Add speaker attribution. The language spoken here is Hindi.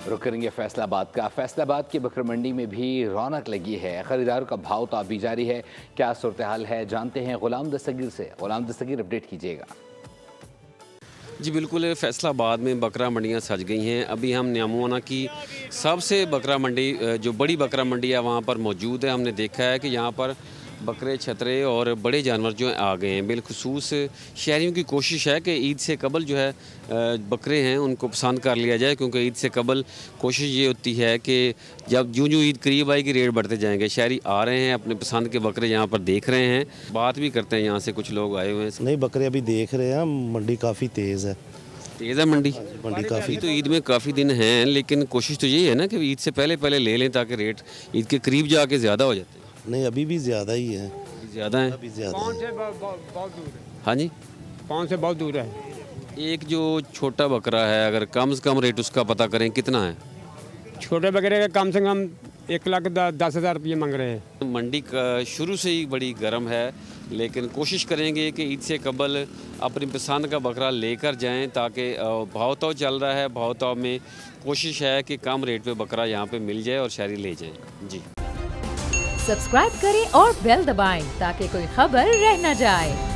Speaker 1: रुक करेंगे फैसलाबाद का। फैसलाबाद की बकरा मंडी में भी रौनक लगी है। खरीदारों का भाव ताब भी जारी है। क्या सूरत हाल है, जानते हैं गुलाम दस्तगीर से। गुलाम दस्तगीर, अपडेट कीजिएगा।
Speaker 2: जी बिल्कुल, फैसलाबाद में बकरा मंडियां सज गई हैं। अभी हम न्यामुआना की सबसे बकरा मंडी, जो बड़ी बकरा मंडी है, वहाँ पर मौजूद है। हमने देखा है कि यहाँ पर बकरे, छतरे और बड़े जानवर जो आ गए हैं। बिलखुसूस शहरियों की कोशिश है कि ईद से कबल जो है बकरे हैं उनको पसंद कर लिया जाए, क्योंकि ईद से कबल कोशिश ये होती है कि जब यूँ ईद करीब आएगी रेट बढ़ते जाएंगे। शहरी आ रहे हैं, अपने पसंद के बकरे यहाँ पर देख रहे हैं। बात भी करते हैं, यहाँ से कुछ लोग आए हुए हैं।
Speaker 3: नहीं, बकरे अभी देख रहे हैं, मंडी काफ़ी तेज़ है।
Speaker 2: तेज़ है मंडी
Speaker 3: काफ़ी
Speaker 2: तो ईद में काफ़ी दिन हैं, लेकिन कोशिश तो यही है ना कि ईद से पहले ले लें ताकि रेट ईद के करीब जाके ज़्यादा हो जाते हैं।
Speaker 3: नहीं, अभी भी ज़्यादा ही है।
Speaker 2: ज़्यादा है,
Speaker 3: अभी ज़्यादा
Speaker 4: कौन
Speaker 3: है।
Speaker 4: से बहुत दूर है?
Speaker 2: हाँ जी,
Speaker 4: कौन से बहुत दूर है?
Speaker 2: एक जो छोटा बकरा है, अगर कम से कम रेट उसका पता करें कितना है?
Speaker 4: छोटे बकरे का कम से कम 1,10,000 रुपये मांग रहे हैं।
Speaker 2: मंडी का शुरू से ही बड़ी गर्म है, लेकिन कोशिश करेंगे कि ईद से कबल अपनी पसंद का बकरा लेकर जाएं, ताकि भाव ताव चल रहा है। भाव ताव में कोशिश है कि कम रेट पे बकरा यहाँ पे मिल जाए और शहरी ले जाएं। जी,
Speaker 5: सब्सक्राइब करें और बेल दबाएं ताकि कोई खबर रह न जाए।